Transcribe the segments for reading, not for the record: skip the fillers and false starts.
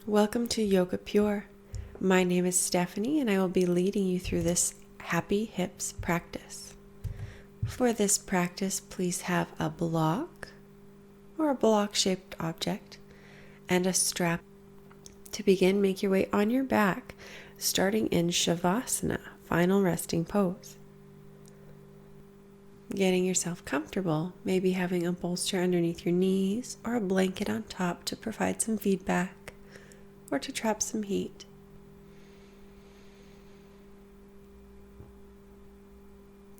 Welcome to Yoga Pure. My name is Stephanie and I will be leading you through this happy hips practice. For this practice, please have a block or a block-shaped object and a strap. To begin, make your way on your back, starting in Shavasana, final resting pose. Getting yourself comfortable, maybe having a bolster underneath your knees or a blanket on top to provide some feedback or to trap some heat.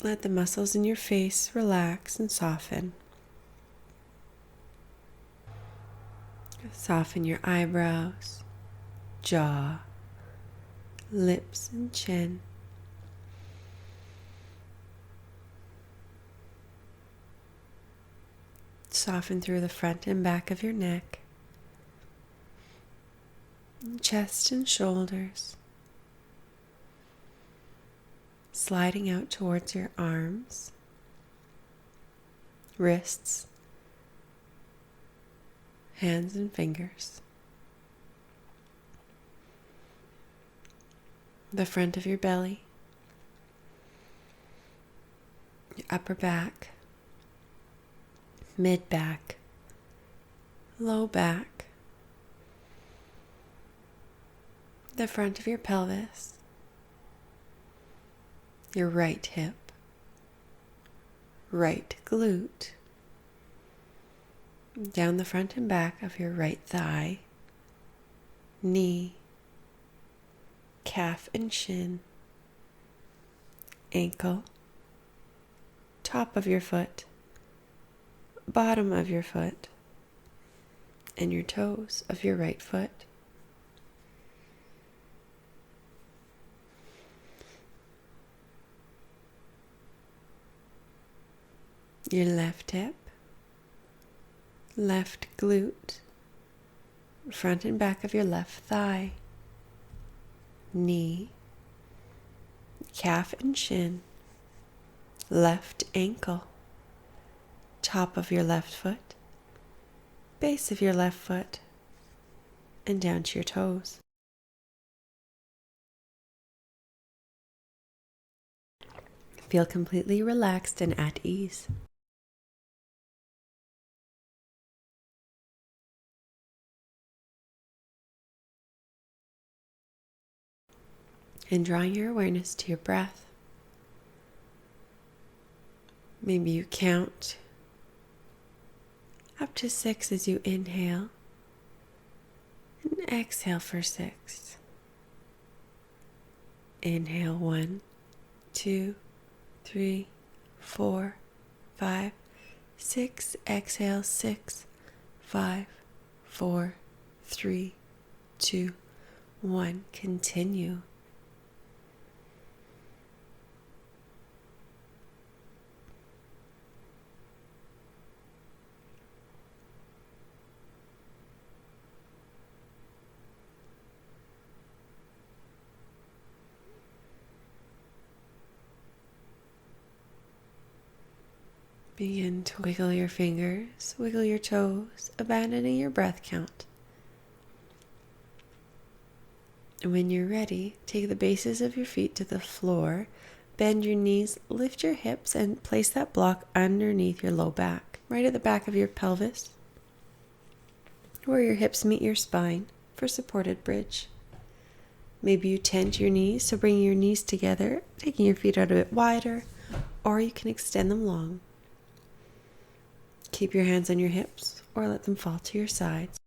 Let the muscles in your face relax and soften. Soften your eyebrows, jaw, lips, and chin. Soften through the front and back of your neck, chest and shoulders, sliding out towards your arms, wrists, hands and fingers. The front of your belly, your upper back, mid back, low back, the front of your pelvis, your right hip, right glute, down the front and back of your right thigh, knee, calf and shin, ankle, top of your foot, bottom of your foot, and your toes of your right foot. Your left hip, left glute, front and back of your left thigh, knee, calf and shin, left ankle, top of your left foot, base of your left foot, and down to your toes. Feel completely relaxed and at ease. And drawing your awareness to your breath. Maybe you count up to 6 as you inhale and exhale for 6. Inhale 1, 2, 3, 4, 5, 6. Exhale 6, 5, 4, 3, 2, 1. Continue. Begin to wiggle your fingers, wiggle your toes, abandoning your breath count. And when you're ready, take the bases of your feet to the floor, bend your knees, lift your hips, and place that block underneath your low back, right at the back of your pelvis, where your hips meet your spine for supported bridge. Maybe you tent your knees, so bring your knees together, taking your feet out a bit wider, or you can extend them long. Keep your hands on your hips or let them fall to your sides.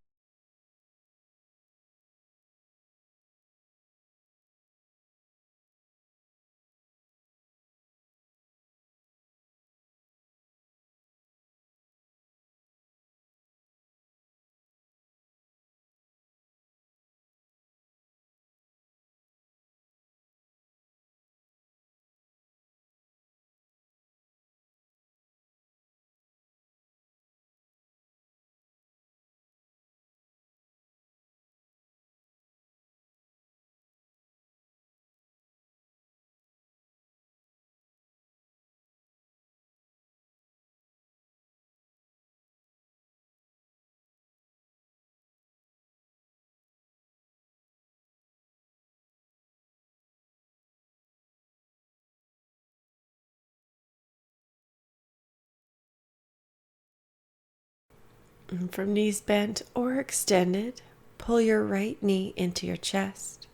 And from knees bent or extended, pull your right knee into your chest.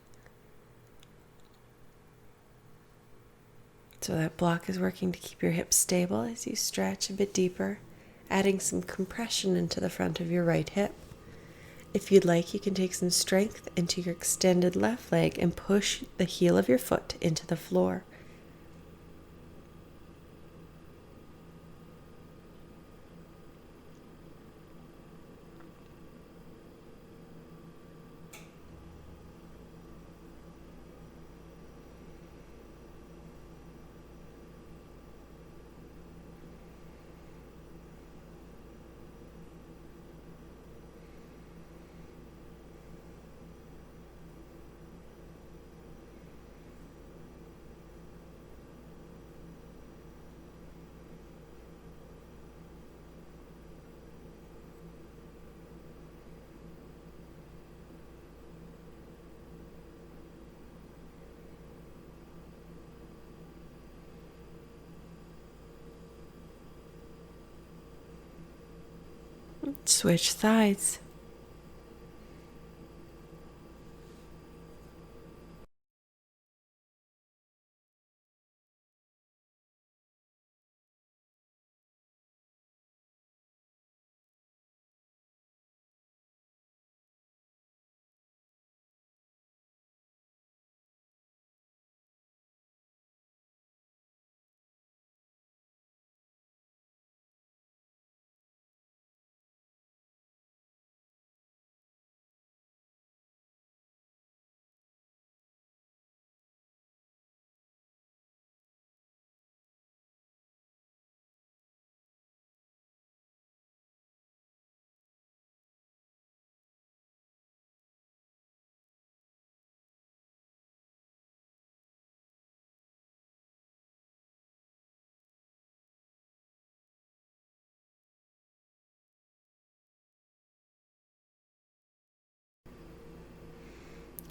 So that block is working to keep your hips stable as you stretch a bit deeper, adding some compression into the front of your right hip. If you'd like, you can take some strength into your extended left leg and push the heel of your foot into the floor. Switch sides.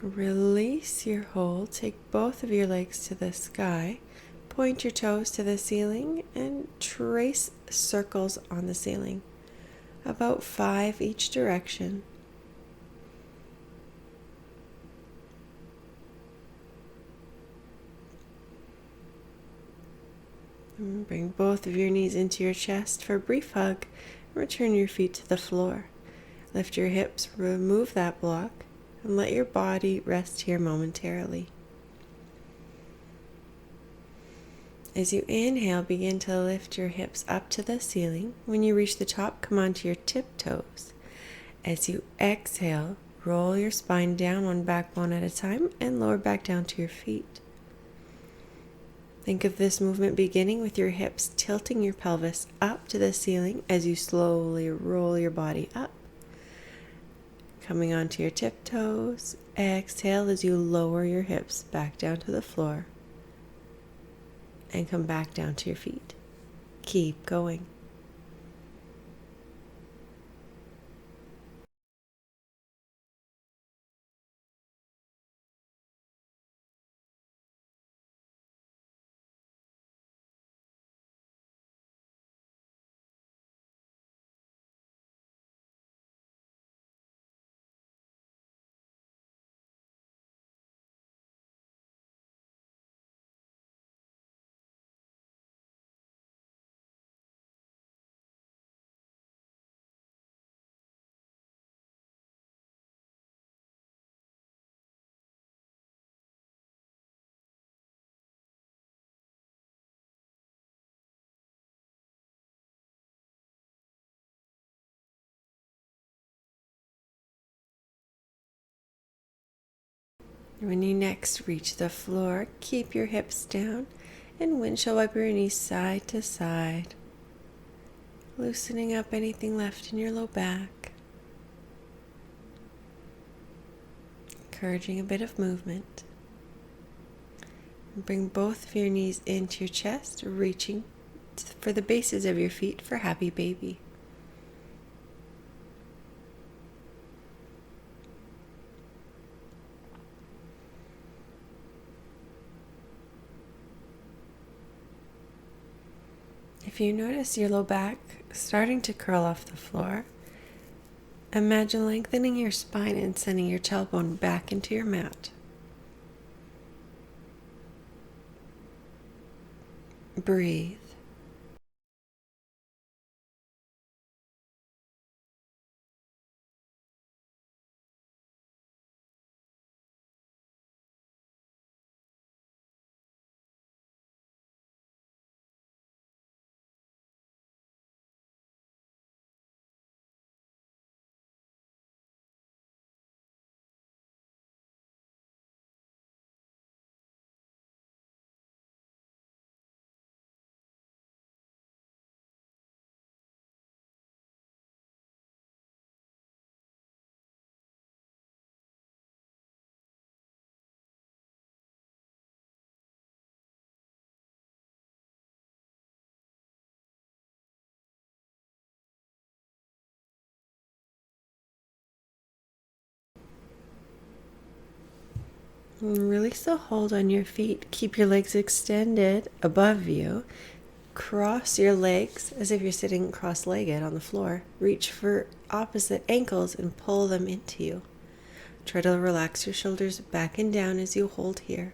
Release your hold. Take both of your legs to the sky. Point your toes to the ceiling and trace circles on the ceiling, about 5 each direction. And bring both of your knees into your chest for a brief hug. Return your feet to the floor. Lift your hips, remove that block, and let your body rest here momentarily. As you inhale, begin to lift your hips up to the ceiling. When you reach the top, come onto your tiptoes. As you exhale, roll your spine down one backbone at a time and lower back down to your feet. Think of this movement beginning with your hips tilting your pelvis up to the ceiling as you slowly roll your body up. Coming onto your tiptoes, exhale as you lower your hips back down to the floor and come back down to your feet. Keep going. When you next reach the floor, keep your hips down and windshield wiper your knees side to side, loosening up anything left in your low back, encouraging a bit of movement. Bring both of your knees into your chest, reaching for the bases of your feet for happy baby. If you notice your low back starting to curl off the floor, Imagine lengthening your spine and sending your tailbone back into your mat. Breathe. Release the hold on your feet. Keep your legs extended above you. Cross your legs as if you're sitting cross-legged on the floor. Reach for opposite ankles and pull them into you. Try to relax your shoulders back and down as you hold here.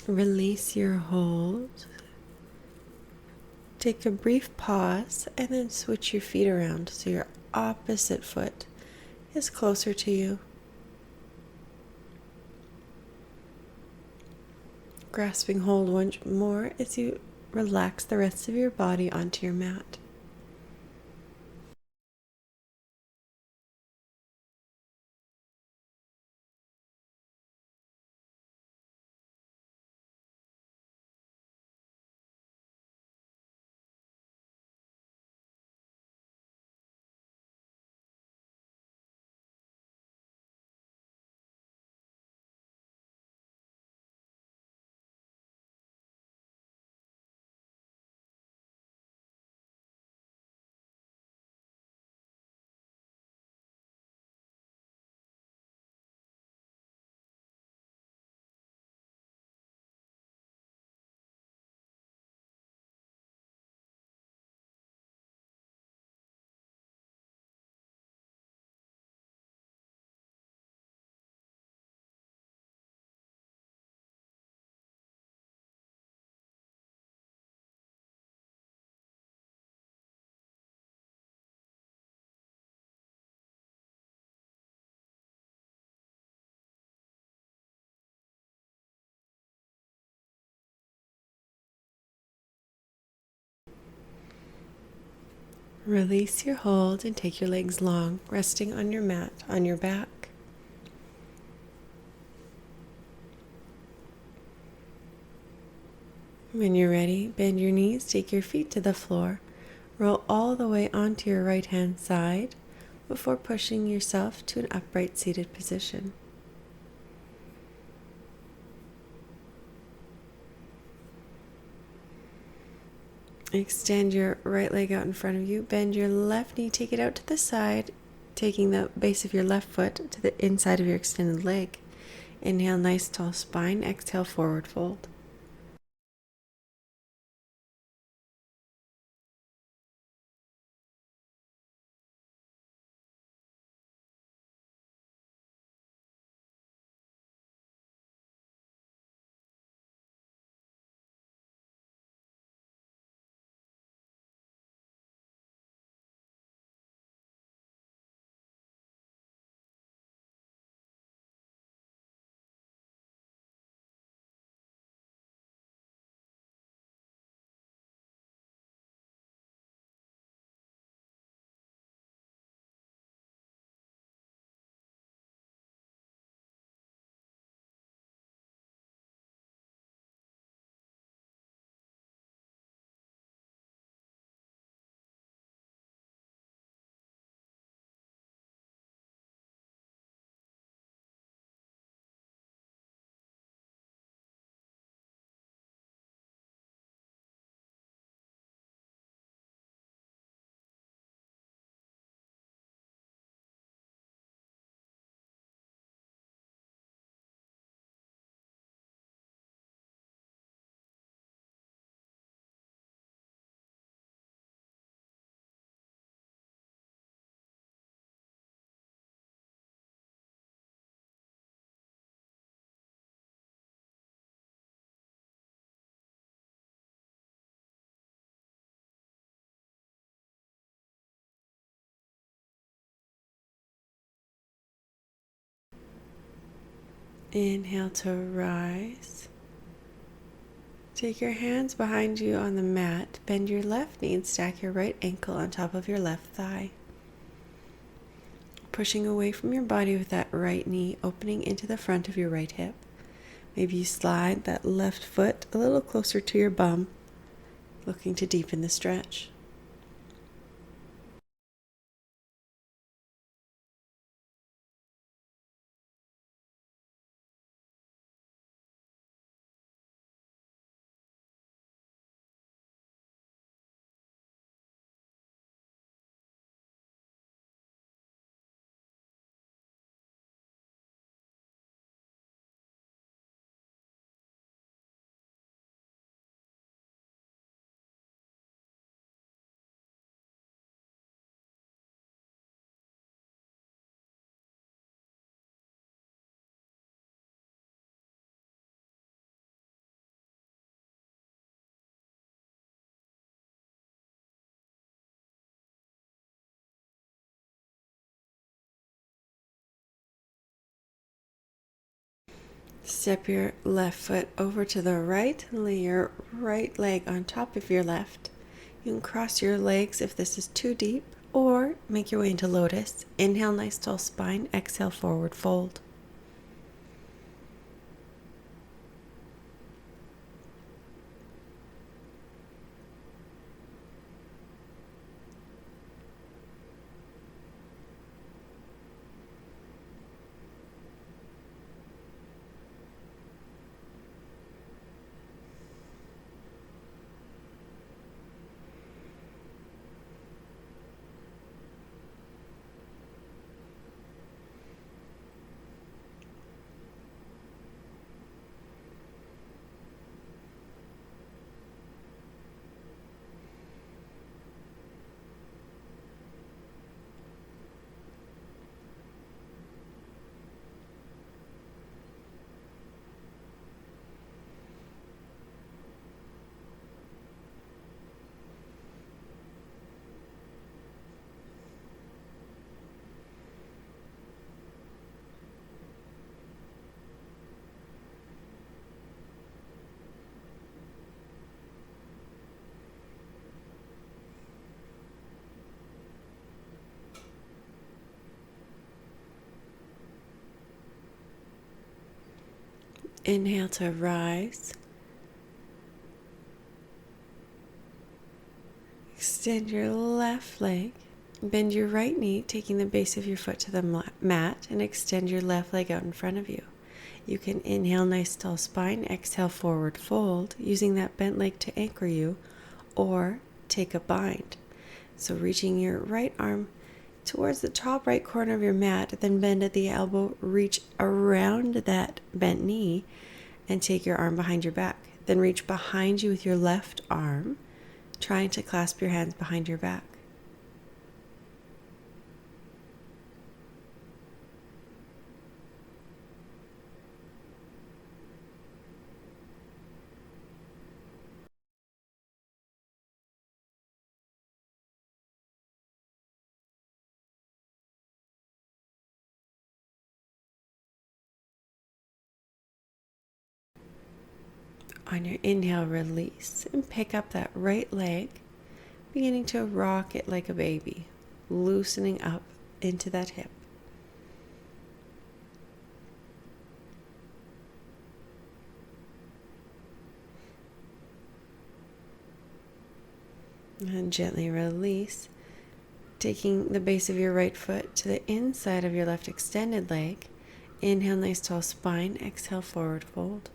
Release your hold. Take a brief pause and then switch your feet around so your opposite foot is closer to you. Grasping hold once more as you relax the rest of your body onto your mat. Release your hold and take your legs long, resting on your mat on your back. When you're ready, bend your knees, take your feet to the floor, roll all the way onto your right hand side before pushing yourself to an upright seated position. Extend your right leg out in front of you, bend your left knee, take it out to the side, taking the base of your left foot to the inside of your extended leg. Inhale, nice tall spine. Exhale, forward fold. Inhale to rise. Take your hands behind you on the mat. Bend your left knee and stack your right ankle on top of your left thigh. Pushing away from your body with that right knee, opening into the front of your right hip. Maybe you slide that left foot a little closer to your bum, looking to deepen the stretch. Step your left foot over to the right and lay your right leg on top of your left. You can cross your legs if this is too deep, or make your way into lotus. Inhale, nice tall spine. Exhale, forward fold. Inhale to rise. Extend your left leg. Bend your right knee, taking the base of your foot to the mat, and extend your left leg out in front of you. You can inhale, nice tall spine. Exhale, forward fold, using that bent leg to anchor you, or take a bind. So reaching your right arm towards the top right corner of your mat, then bend at the elbow, reach around that bent knee, and take your arm behind your back. Then reach behind you with your left arm, trying to clasp your hands behind your back. On your inhale, release and pick up that right leg, beginning to rock it like a baby, loosening up into that hip. And gently release, taking the base of your right foot to the inside of your left extended leg. Inhale, nice tall spine. Exhale, forward fold.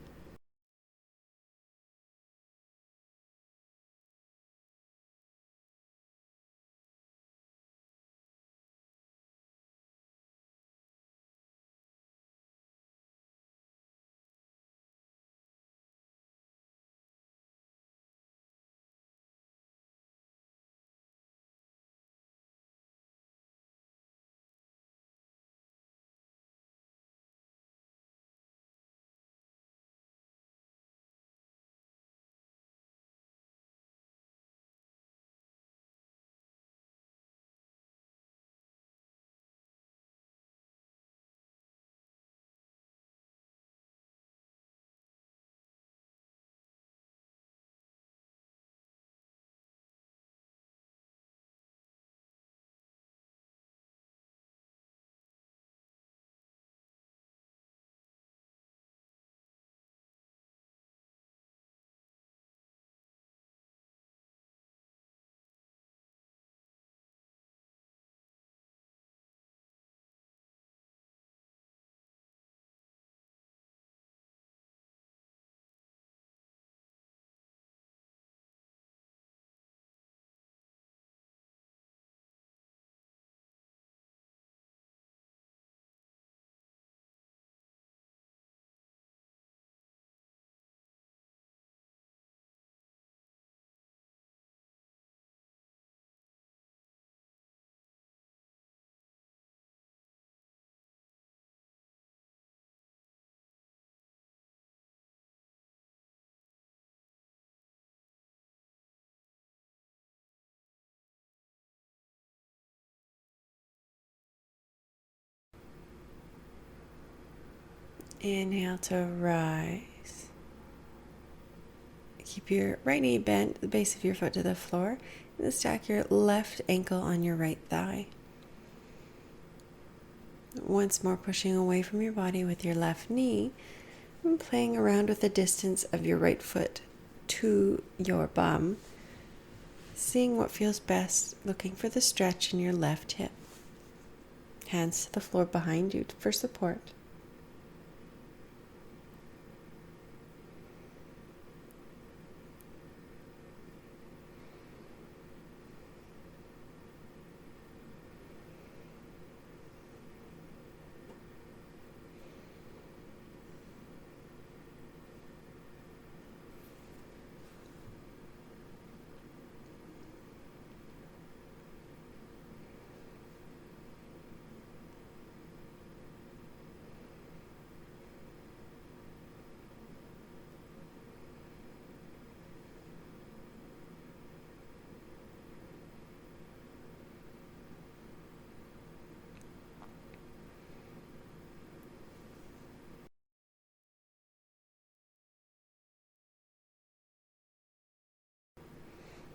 Inhale to rise. Keep your right knee bent, the base of your foot to the floor, and stack your left ankle on your right thigh. Once more, pushing away from your body with your left knee and playing around with the distance of your right foot to your bum, seeing what feels best, looking for the stretch in your left hip. Hands to the floor behind you for support.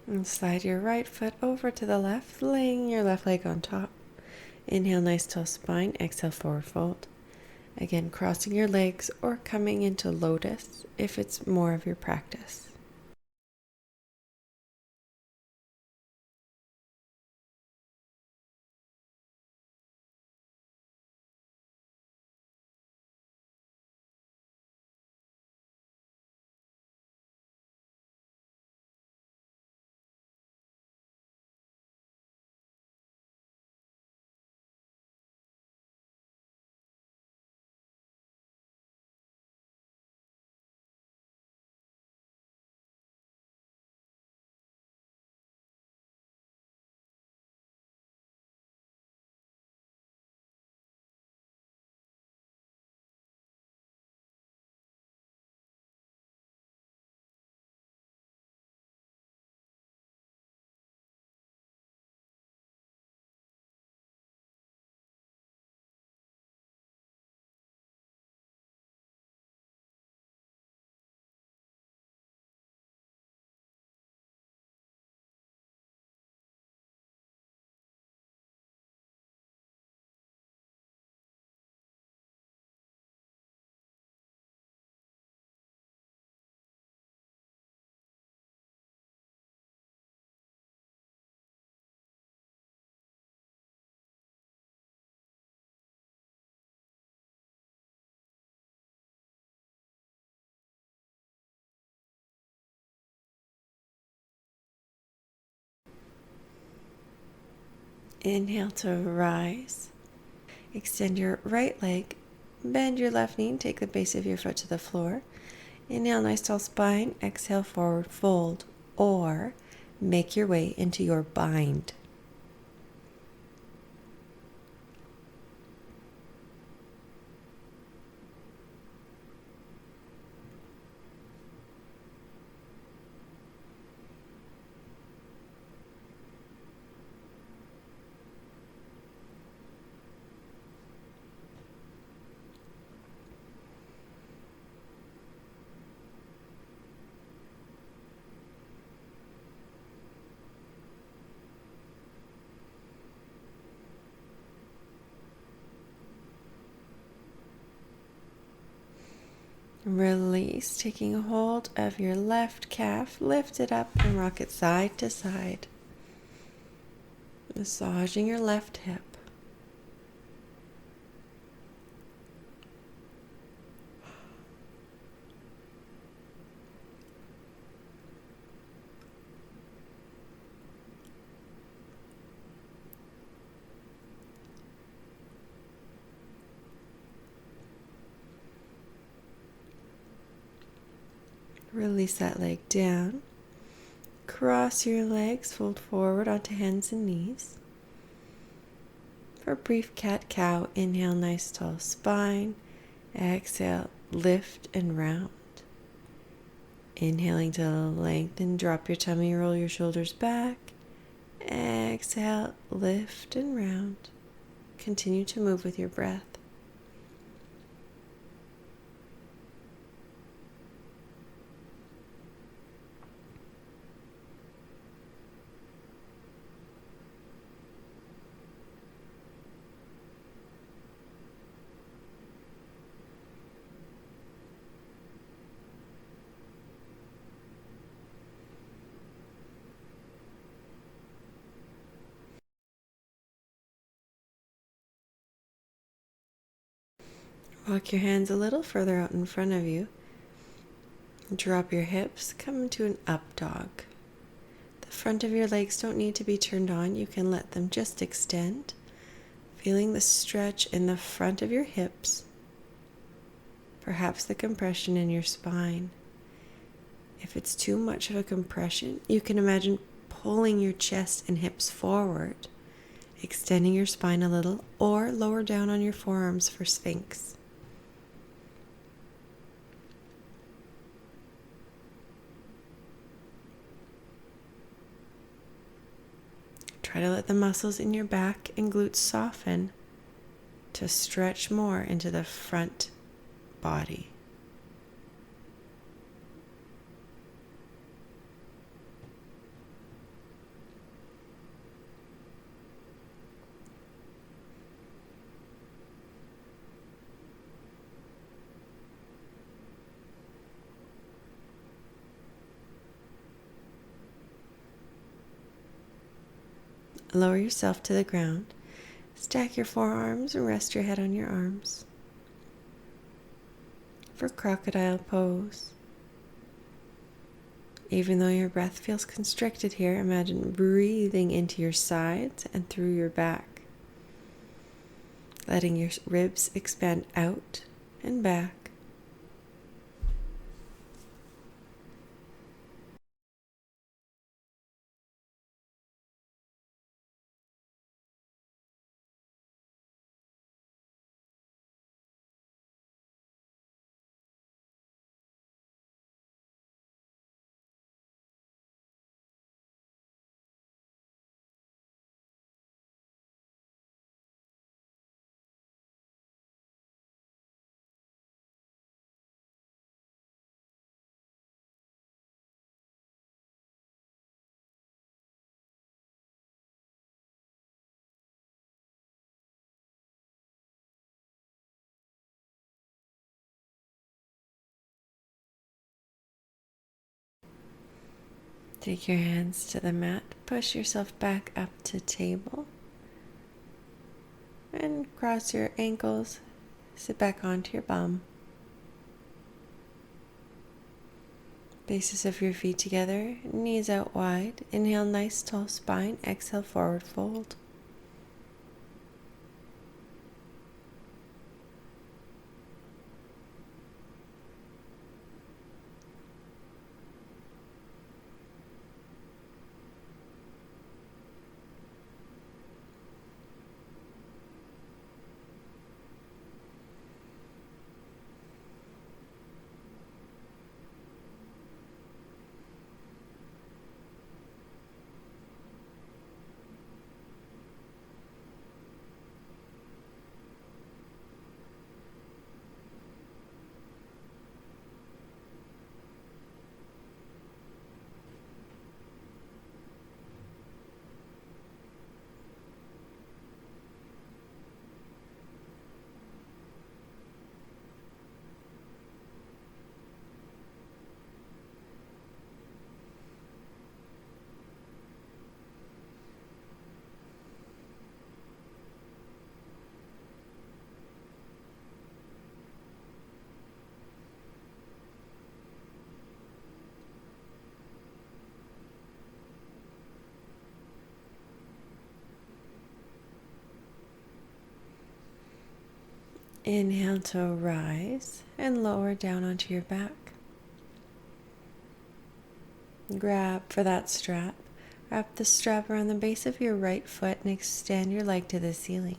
And slide your right foot over to the left, laying your left leg on top. Inhale, nice tall spine. Exhale, forward fold. Again, crossing your legs or coming into lotus if it's more of your practice. Inhale to rise. Extend your right leg. Bend your left knee and take the base of your foot to the floor. Inhale, nice tall spine. Exhale, forward fold. Or make your way into your bind. Release, taking a hold of your left calf. Lift it up and rock it side to side. Massaging your left hip. Release that leg down. Cross your legs, fold forward onto hands and knees. For a brief cat-cow, inhale, nice tall spine. Exhale, lift and round. Inhaling to lengthen, drop your tummy, roll your shoulders back. Exhale, lift and round. Continue to move with your breath. Walk your hands a little further out in front of you. Drop your hips, come into an up dog. The front of your legs don't need to be turned on. You can let them just extend. Feeling the stretch in the front of your hips. Perhaps the compression in your spine. If it's too much of a compression, you can imagine pulling your chest and hips forward, extending your spine a little, or lower down on your forearms for Sphinx. Try to let the muscles in your back and glutes soften to stretch more into the front body. Lower yourself to the ground. Stack your forearms and rest your head on your arms. For Crocodile Pose. Even though your breath feels constricted here, imagine breathing into your sides and through your back. Letting your ribs expand out and back. Take your hands to the mat, push yourself back up to table, and cross your ankles, sit back onto your bum. Bases of your feet together, knees out wide. Inhale, nice tall spine. Exhale, forward fold. Inhale to rise and lower down onto your back. Grab for that strap. Wrap the strap around the base of your right foot and extend your leg to the ceiling.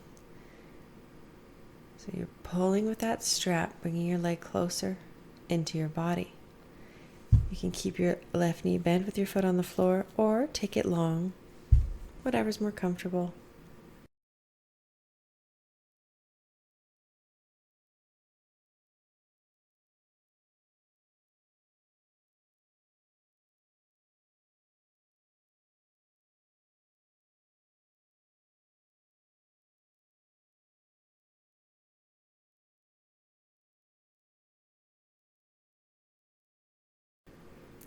So you're pulling with that strap, bringing your leg closer into your body. You can keep your left knee bent with your foot on the floor or take it long, whatever's more comfortable.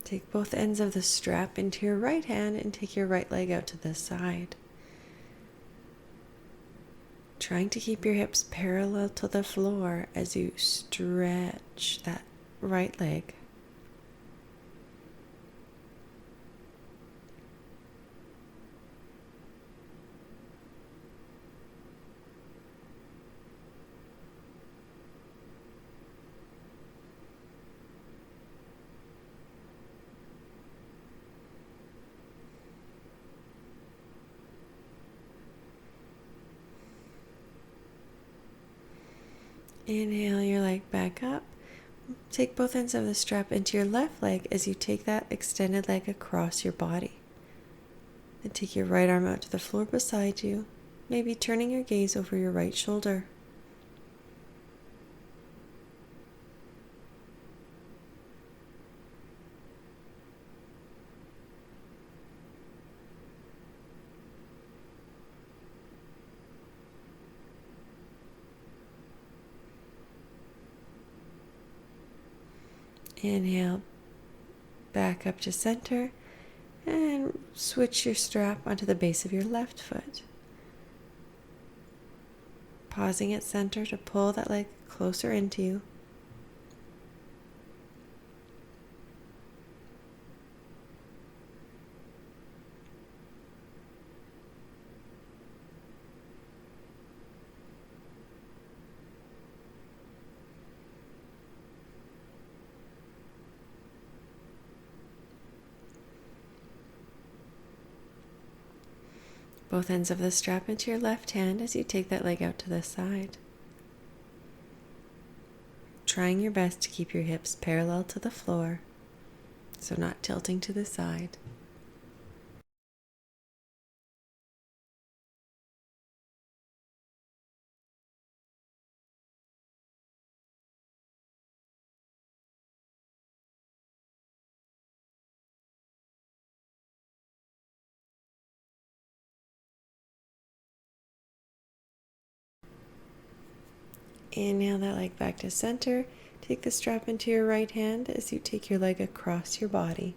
Take both ends of the strap into your right hand and take your right leg out to the side. Trying to keep your hips parallel to the floor as you stretch that right leg. Inhale your leg back up. Take both ends of the strap into your left leg as you take that extended leg across your body. Then take your right arm out to the floor beside you, maybe turning your gaze over your right shoulder. Inhale back up to center and switch your strap onto the base of your left foot. Pausing at center to pull that leg closer into you. Both ends of the strap into your left hand as you take that leg out to the side. Trying your best to keep your hips parallel to the floor, so not tilting to the side. Inhale that leg back to center. Take the strap into your right hand as you take your leg across your body.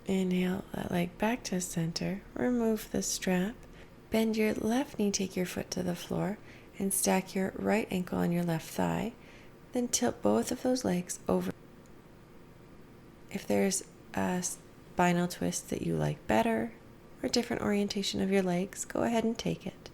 Inhale that leg back to center. Remove the strap. Bend your left knee, take your foot to the floor, and stack your right ankle on your left thigh. Then tilt both of those legs over. If there's a spinal twist that you like better, or a different orientation of your legs, go ahead and take it.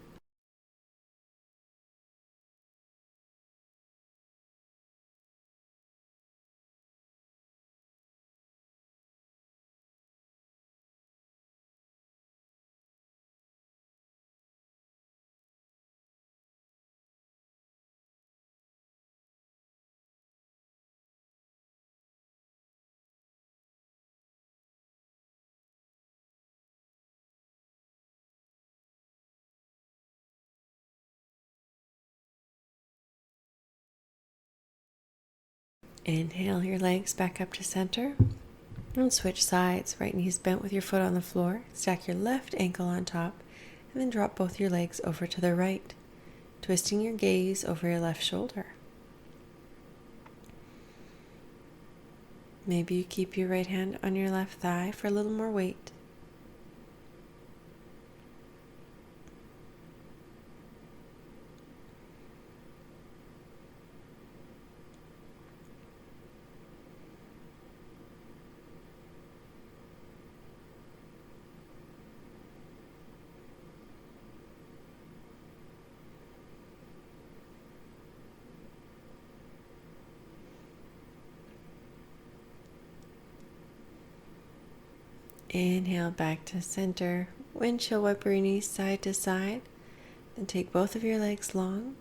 Inhale your legs back up to center and switch sides. Right knee's bent with your foot on the floor. Stack your left ankle on top and then drop both your legs over to the right, twisting your gaze over your left shoulder. Maybe you keep your right hand on your left thigh for a little more weight. Inhale back to center. Windshield wiper your knees side to side. Then take both of your legs long,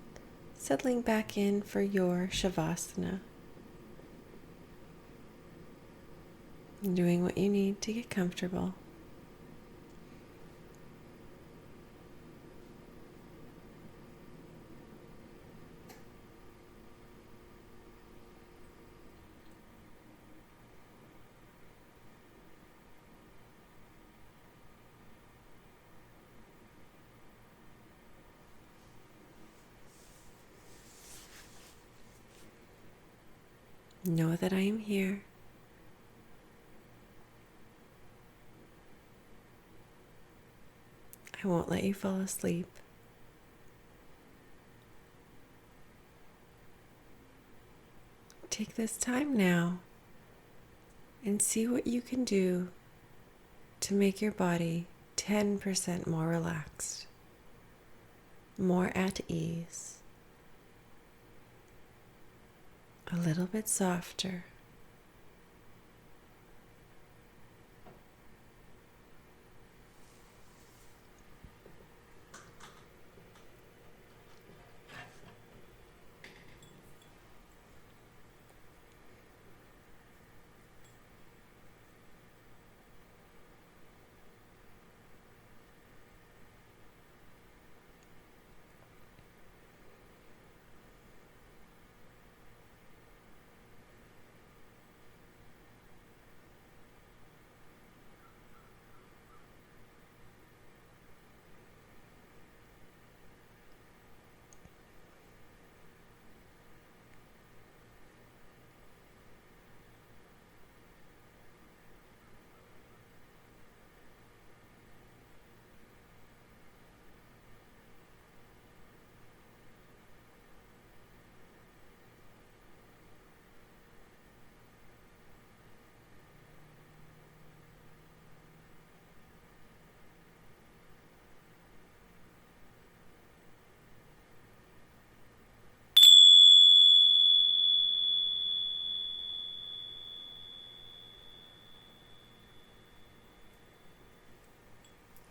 settling back in for your Shavasana. And doing what you need to get comfortable. Know that I am here. I won't let you fall asleep. Take this time now and see what you can do to make your body 10% more relaxed, more at ease, a little bit softer.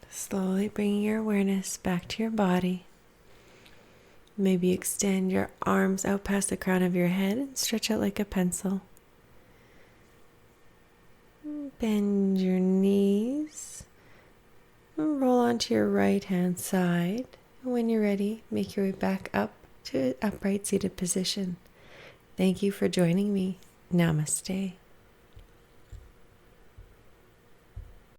Slowly bringing your awareness back to your body. Maybe extend your arms out past the crown of your head and stretch out like a pencil. Bend your knees. Roll onto your right hand side. When you're ready, make your way back up to upright seated position. Thank you for joining me. Namaste.